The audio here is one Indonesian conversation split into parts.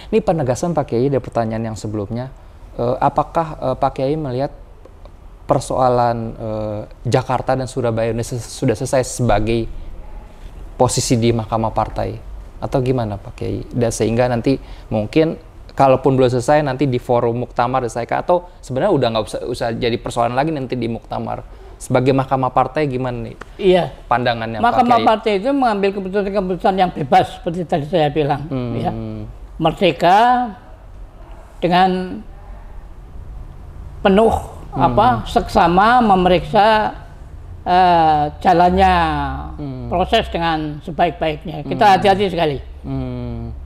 Ini penegasan Pak Kiai dari pertanyaan yang sebelumnya, apakah Pak Kiai melihat persoalan Jakarta dan Surabaya ini sudah selesai sebagai posisi di Mahkamah Partai atau gimana Pak Kiai? Dan sehingga nanti mungkin kalaupun belum selesai nanti di forum muktamar diselesaikan, atau sebenarnya udah nggak usah jadi persoalan lagi nanti di muktamar. Sebagai Mahkamah Partai gimana nih? Iya. Pandangannya Mahkamah Pak Kiai? Partai itu mengambil keputusan-keputusan yang bebas seperti tadi saya bilang, ya. Merdeka dengan penuh seksama memeriksa jalannya proses dengan sebaik-baiknya. Kita hati-hati sekali.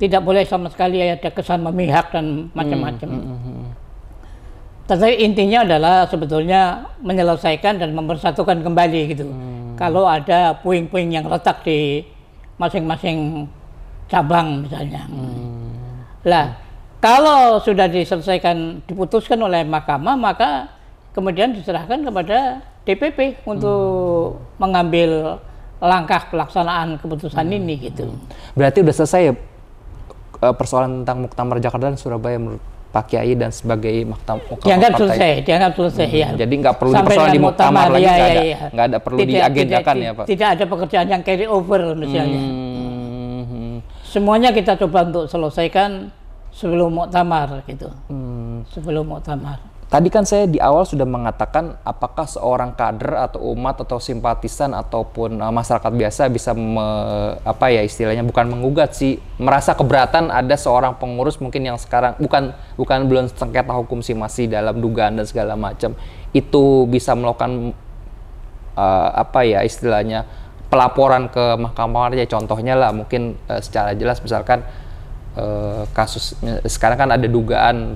Tidak boleh sama sekali ada kesan memihak dan macam-macam. Tetapi intinya adalah sebetulnya menyelesaikan dan mempersatukan kembali gitu. Kalau ada puing-puing yang retak di masing-masing cabang misalnya. Lah, kalau sudah diselesaikan, diputuskan oleh mahkamah, maka kemudian diserahkan kepada DPP untuk mengambil langkah pelaksanaan keputusan ini gitu. Berarti udah selesai ya persoalan tentang Muktamar Jakarta dan Surabaya menurut Pak Kiai dan sebagai Mahkamah Partai? Dianggap selesai ya. Jadi nggak perlu dipersoalkan di Muktamar lagi, nggak ada perlu diagendakan ya Pak? Tidak ada pekerjaan yang carry over misalnya. Semuanya kita coba untuk selesaikan sebelum Muktamar gitu. Sebelum Muktamar. Tadi kan saya di awal sudah mengatakan apakah seorang kader atau umat atau simpatisan ataupun masyarakat biasa bisa istilahnya bukan menggugat sih, merasa keberatan ada seorang pengurus mungkin yang sekarang bukan belum sengketa hukum sih, masih dalam dugaan dan segala macam, itu bisa melakukan istilahnya pelaporan ke Mahkamah Partai. Contohnya lah mungkin secara jelas misalkan kasus sekarang kan ada dugaan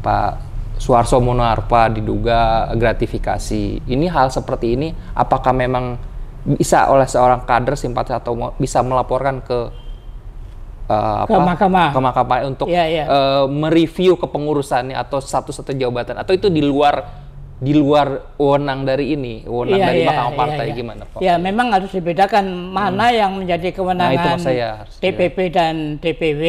Pak Suharso Monoarfa diduga gratifikasi. Ini hal seperti ini apakah memang bisa oleh seorang kader simpatisan atau bisa melaporkan ke mahkamah untuk mereview kepengurusannya atau satu-satu jabatan, atau itu di luar wewenang dari dari Mahkamah Partai? Gimana Pak? Ya, memang harus dibedakan mana yang menjadi kewenangan DPP dan DPW,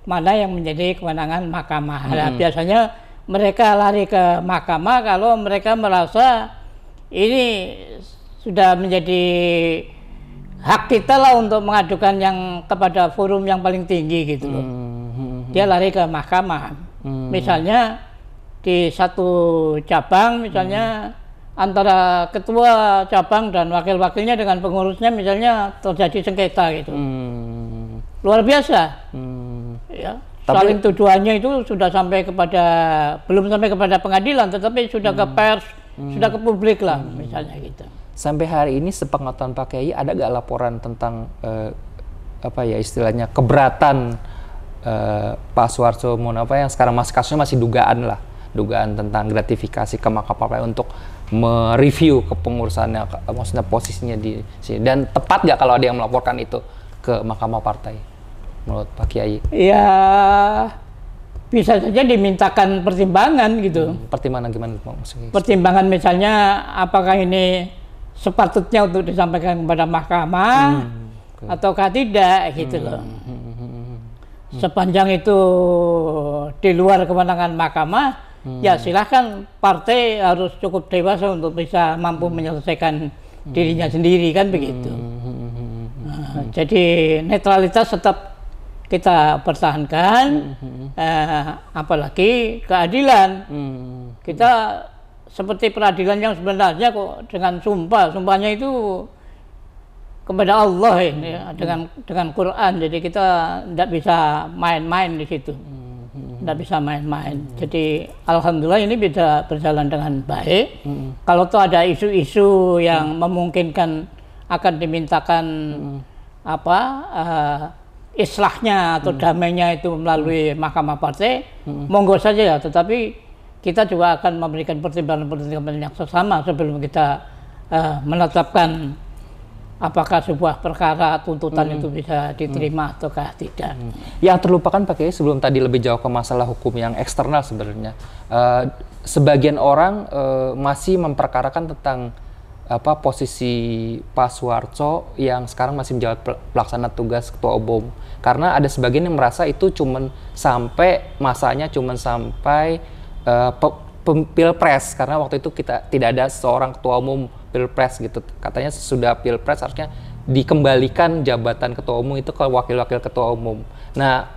mana yang menjadi kewenangan mahkamah. Nah, biasanya mereka lari ke mahkamah kalau mereka merasa ini sudah menjadi hak kita lah untuk mengadukan yang kepada forum yang paling tinggi gitu loh. Dia lari ke mahkamah. Misalnya di satu cabang misalnya antara ketua cabang dan wakil-wakilnya dengan pengurusnya misalnya terjadi sengketa gitu. Luar biasa. Ya, saling tuduhannya itu sudah belum sampai kepada pengadilan, tetapi sudah ke pers, sudah ke publik lah misalnya gitu. Sampai hari ini sepengetahuan Pak Kiai ada gak laporan tentang istilahnya keberatan Pak Suharso Monoarfa yang sekarang kasusnya masih dugaan tentang gratifikasi ke Mahkamah Partai untuk mereview kepengurusannya, maksudnya posisinya di sini, dan tepat gak kalau ada yang melaporkan itu ke Mahkamah Partai menurut Pak Kiai? Ya, bisa saja dimintakan pertimbangan gitu. Pertimbangan gimana maksudnya? Pertimbangan misalnya apakah ini sepatutnya untuk disampaikan kepada mahkamah ataukah tidak gitu loh. Sepanjang itu di luar kewenangan mahkamah, ya silahkan partai harus cukup dewasa untuk bisa mampu menyelesaikan dirinya sendiri kan begitu. Jadi netralitas tetap kita pertahankan, apalagi keadilan. Kita seperti peradilan yang sebenarnya kok dengan sumpahnya itu kepada Allah ini, dengan Quran. Jadi kita tidak bisa main-main di situ, tidak bisa main-main. Jadi alhamdulillah ini bisa berjalan dengan baik. Kalau tuh ada isu-isu yang memungkinkan akan dimintakan islahnya atau damainya itu melalui Mahkamah Partai, monggo saja ya. Tetapi kita juga akan memberikan pertimbangan-pertimbangan yang sesama sebelum kita menetapkan apakah sebuah perkara tuntutan itu bisa diterima ataukah tidak. Yang terlupakan Pak Kiai sebelum tadi lebih jauh ke masalah hukum yang eksternal sebenarnya, sebagian orang masih memperkarakan tentang posisi Pak Soeharto yang sekarang masih menjabat pelaksana tugas ketua umum, karena ada sebagian yang merasa itu cuman sampai masanya cuman sampai pilpres, karena waktu itu kita tidak ada seorang ketua umum pilpres gitu, katanya sudah pilpres harusnya dikembalikan jabatan ketua umum itu ke wakil-wakil ketua umum. Nah,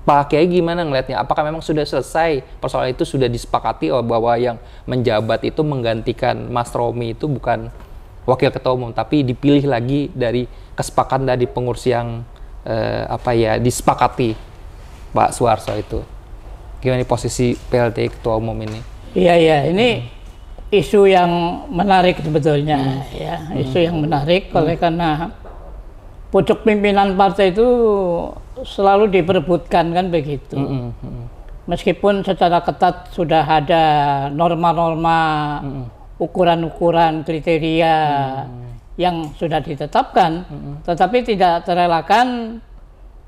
Pak Kiai gimana ngelihatnya? Apakah memang sudah selesai persoalan itu, sudah disepakati bahwa yang menjabat itu menggantikan Mas Romi itu bukan wakil ketua umum, tapi dipilih lagi dari kesepakatan dari pengurus yang disepakati Pak Soeharto itu? Gimana posisi PLT ketua umum ini? Iya, ini isu yang menarik sebetulnya, isu yang menarik oleh karena pucuk pimpinan partai itu selalu diperebutkan kan begitu. Meskipun secara ketat sudah ada norma-norma, ukuran-ukuran, kriteria yang sudah ditetapkan, tetapi tidak terelakkan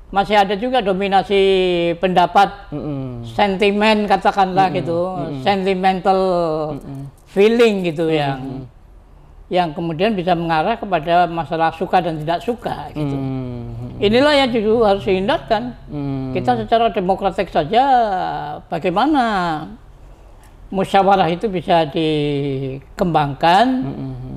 masih ada juga dominasi pendapat, sentimen katakanlah gitu, sentimental feeling gitu yang kemudian bisa mengarah kepada masalah suka dan tidak suka gitu. Inilah yang juga harus dihindarkan. Kita secara demokratik saja bagaimana musyawarah itu bisa dikembangkan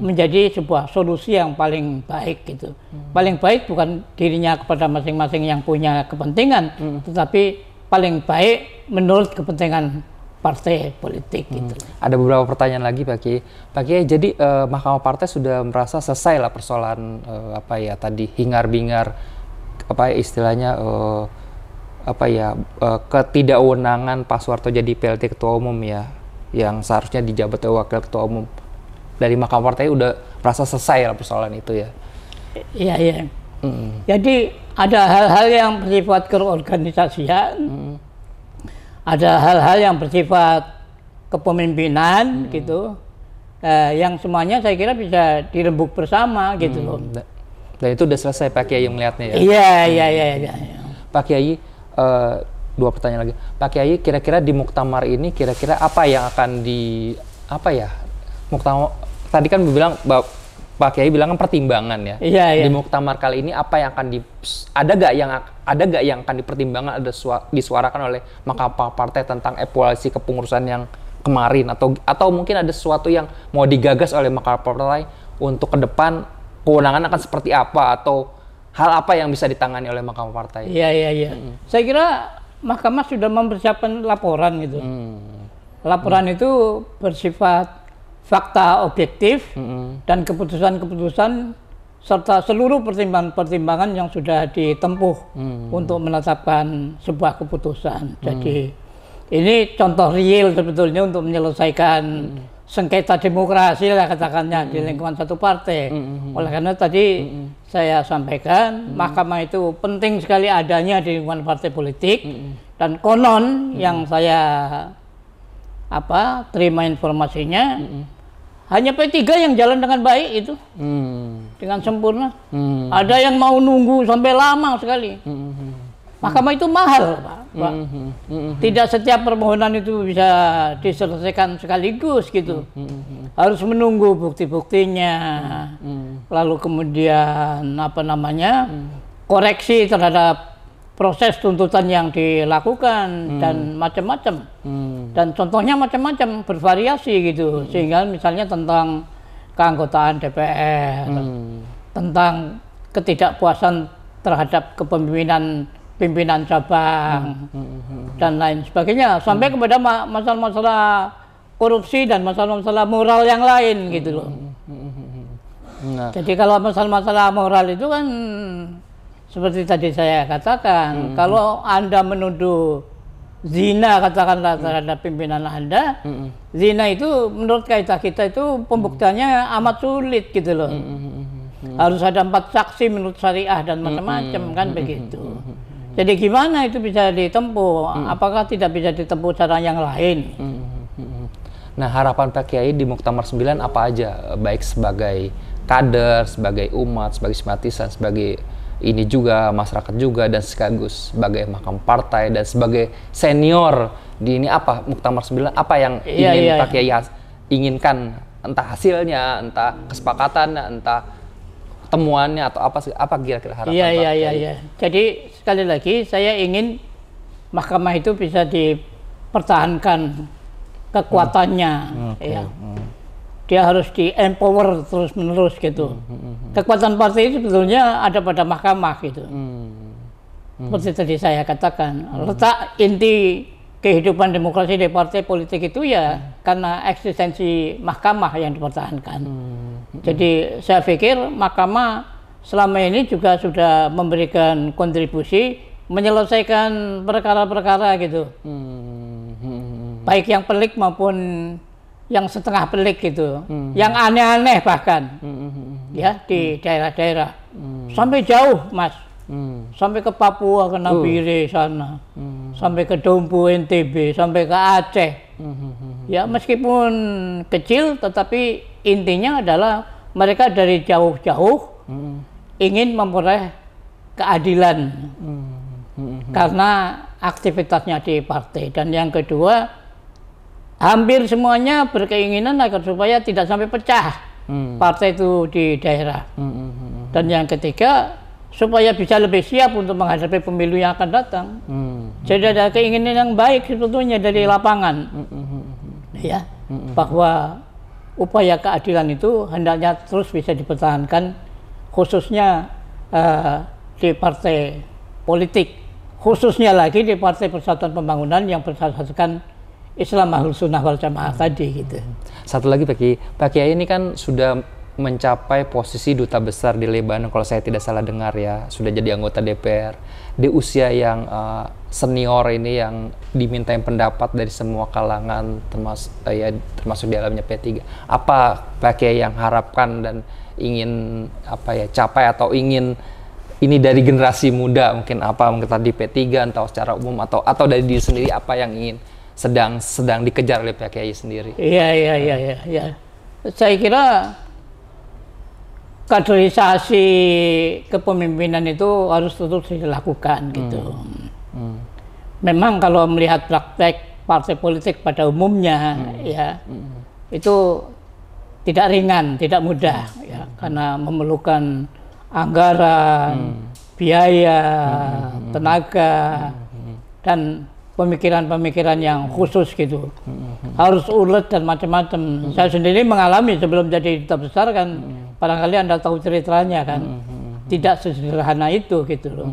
menjadi sebuah solusi yang paling baik gitu. Paling baik bukan dirinya kepada masing-masing yang punya kepentingan, tetapi paling baik menurut kepentingan partai politik gitu. Ada beberapa pertanyaan lagi Pak Kiai. Pak Kiai, jadi Mahkamah Partai sudah merasa selesai lah persoalan tadi hingar-bingar istilahnya ketidakwenangan Pak Soeharto jadi PLT ketua umum ya, yang seharusnya dijabat oleh wakil ketua umum. Dari Mahkamah Partai udah merasa selesai lah persoalan itu ya. Iya. Jadi ada hal-hal yang bersifat keorganisasian, ada hal-hal yang bersifat kepemimpinan gitu, yang semuanya saya kira bisa dirembuk bersama gitu loh. Dan itu udah selesai Pak Kiai melihatnya ya? Iya. Pak Kiai, dua pertanyaan lagi. Pak Kiai, kira-kira di Muktamar ini kira-kira apa yang akan Muktamar tadi kan bilang Pak Kiai bilang kan pertimbangan ya. Iya. Di Muktamar kali ini apa yang akan ada gak yang akan dipertimbangkan, disuarakan oleh Mahkamah Partai tentang evaluasi kepengurusan yang kemarin, atau mungkin ada sesuatu yang mau digagas oleh Mahkamah Partai untuk ke depan kewenangan akan seperti apa, atau hal apa yang bisa ditangani oleh Mahkamah Partai? Iya. Saya kira Mahkamah sudah mempersiapkan laporan gitu. Laporan itu bersifat fakta objektif dan keputusan-keputusan serta seluruh pertimbangan-pertimbangan yang sudah ditempuh untuk menetapkan sebuah keputusan. Jadi ini contoh real sebetulnya untuk menyelesaikan sengketa demokrasi lah katakannya di lingkungan satu partai. Oleh karena tadi saya sampaikan Mahkamah itu penting sekali adanya di lingkungan partai politik, dan konon yang saya terima informasinya hanya P3 yang jalan dengan baik itu, dengan sempurna. Ada yang mau nunggu sampai lama sekali. Mahkamah itu mahal, Pak. Tidak setiap permohonan itu bisa diselesaikan sekaligus gitu. Harus menunggu bukti-buktinya, lalu kemudian koreksi terhadap proses tuntutan yang dilakukan dan macam-macam. Dan contohnya macam-macam, bervariasi gitu. Sehingga misalnya tentang keanggotaan DPR, tentang ketidakpuasan terhadap kepemimpinan pimpinan cabang dan lain sebagainya, sampai kepada masalah-masalah korupsi dan masalah-masalah moral yang lain gitu loh. Jadi kalau masalah-masalah moral itu kan seperti tadi saya katakan, kalau Anda menuduh zina katakanlah terhadap pimpinan Anda, zina itu menurut kaidah kita itu pembuktiannya amat sulit gitu loh. Harus ada 4 saksi menurut syariah dan macam-macam kan begitu. Jadi gimana itu bisa ditempuh? Apakah tidak bisa ditempuh cara yang lain? Nah, harapan Pak Kiai di Muktamar 9 apa aja? Baik sebagai kader, sebagai umat, sebagai simpatisan, sebagai ini juga masyarakat juga, dan sekaligus sebagai Mahkamah Partai dan sebagai senior di ini, apa Muktamar 9 apa yang ingin Pak Kiai inginkan entah hasilnya, entah kesepakatannya, entah temuannya atau apa kira-kira harapan Pak? Iya. Jadi sekali lagi saya ingin mahkamah itu bisa dipertahankan kekuatannya, ya. Dia harus di-empower terus-menerus gitu. Kekuatan partai itu sebetulnya ada pada mahkamah gitu. Seperti tadi saya katakan, letak inti kehidupan demokrasi di partai politik itu ya karena eksistensi mahkamah yang dipertahankan. Jadi saya pikir mahkamah selama ini juga sudah memberikan kontribusi menyelesaikan perkara-perkara gitu. Baik yang pelik maupun yang setengah pelik gitu. Yang aneh-aneh bahkan. Ya di daerah-daerah. Sampai jauh, Mas. Sampai ke Papua, ke Nabire sana, sampai ke Dompu NTB, sampai ke Aceh. Ya meskipun kecil, tetapi intinya adalah mereka dari jauh-jauh ingin memperoleh keadilan karena aktivitasnya di partai. Dan yang kedua, hampir semuanya berkeinginan agar supaya tidak sampai pecah partai itu di daerah. Dan yang ketiga, supaya bisa lebih siap untuk menghadapi pemilu yang akan datang. Jadi ada keinginan yang baik sebetulnya dari lapangan, ya, bahwa upaya keadilan itu hendaknya terus bisa dipertahankan, khususnya di partai politik, khususnya lagi di Partai Persatuan Pembangunan yang berdasarkan Islam Ahlus Sunnah wal Jamaah tadi gitu. Satu lagi Pak Kiai ini kan sudah mencapai posisi duta besar di Lebanon kalau saya tidak salah dengar ya, sudah jadi anggota DPR di usia yang senior ini, yang dimintain pendapat dari semua kalangan termasuk di dalamnya P3. Apa Pak Kiai yang harapkan dan ingin capai atau ingin ini dari generasi muda, mungkin tadi P3 atau secara umum atau dari diri sendiri, apa yang ingin sedang dikejar oleh Pak Kiai sendiri? Iya. Saya kira kaderisasi kepemimpinan itu harus terus dilakukan gitu. Memang kalau melihat praktek partai politik pada umumnya ya itu tidak ringan, tidak mudah ya, karena memerlukan anggaran, biaya, tenaga dan pemikiran-pemikiran yang khusus gitu. Harus ulet dan macam-macam. Saya sendiri mengalami sebelum jadi duta besar kan, barangkali Anda tahu ceritanya kan. Tidak sesederhana itu gitu loh.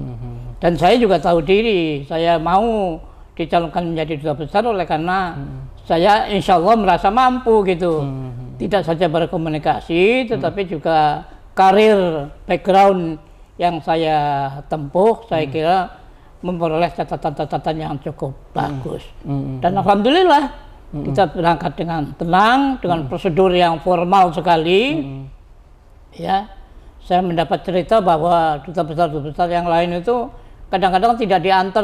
Dan saya juga tahu diri, saya mau dicalonkan menjadi duta besar oleh karena saya insya Allah merasa mampu gitu. Tidak saja berkomunikasi, tetapi juga karir, background yang saya tempuh, saya kira memperoleh catatan-catatan yang cukup bagus. Dan alhamdulillah kita berangkat dengan tenang, dengan prosedur yang formal sekali. Ya, saya mendapat cerita bahwa duta besar yang lain itu kadang-kadang tidak diantar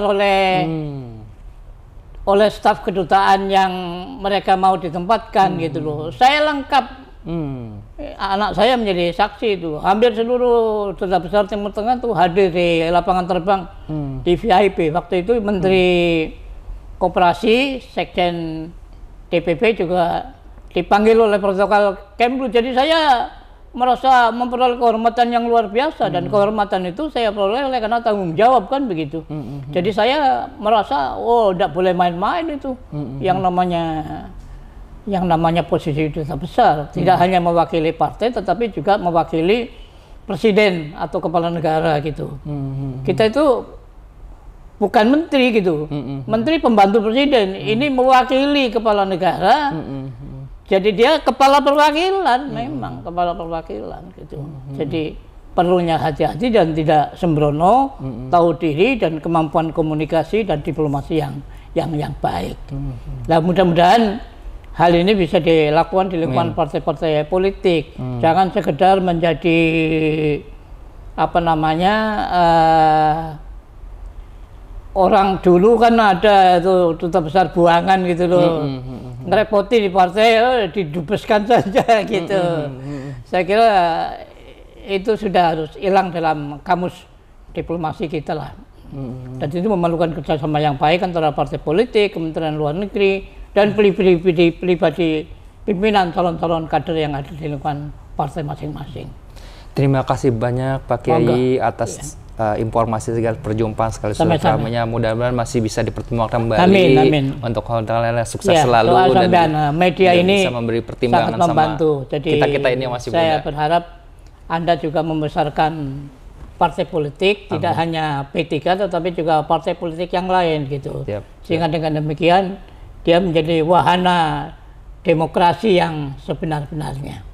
oleh staf kedutaan yang mereka mau ditempatkan gitu loh. Saya lengkap. Anak saya menjadi saksi itu. Hampir seluruh duta besar Timur Tengah tuh hadir di lapangan terbang di VIP. Waktu itu Menteri Koperasi, Sekjen DPP juga dipanggil oleh protokol Kemlu. Jadi saya merasa memperoleh kehormatan yang luar biasa, dan kehormatan itu saya peroleh oleh karena tanggung jawab kan begitu. Jadi saya merasa tidak boleh main-main itu. Yang namanya posisi duta besar tidak hanya mewakili partai tetapi juga mewakili presiden atau kepala negara gitu. Kita itu bukan menteri gitu. Menteri pembantu presiden, ini mewakili kepala negara. Jadi dia kepala perwakilan, memang kepala perwakilan gitu. Jadi perlunya hati-hati dan tidak sembrono, tahu diri dan kemampuan komunikasi dan diplomasi yang baik. Nah, mudah-mudahan hal ini bisa dilakukan di lingkungan partai-partai politik. Jangan sekedar menjadi orang dulu kan ada itu duta besar buangan gitu loh. Ngerepoti di partai, didubeskan saja gitu. Saya kira itu sudah harus hilang dalam kamus diplomasi kita lah. Dan itu memerlukan kerjasama yang baik antara partai politik, Kementerian Luar Negeri, dan pribadi pimpinan calon-calon kader yang ada di lingkungan partai masing-masing. Terima kasih banyak Pak Kiai atas informasi segala perjumpaan sekali kami. Mudah-mudahan masih bisa dipertemukan kembali. Amin. Untuk hal-hal sukses selalu dan media ini bisa memberi pertimbangan sangat membantu. Jadi kita ini yang masih muda. Saya berharap Anda juga membesarkan partai politik, tidak hanya P3 tetapi juga partai politik yang lain gitu. Sehingga dengan demikian dia menjadi wahana demokrasi yang sebenar-benarnya.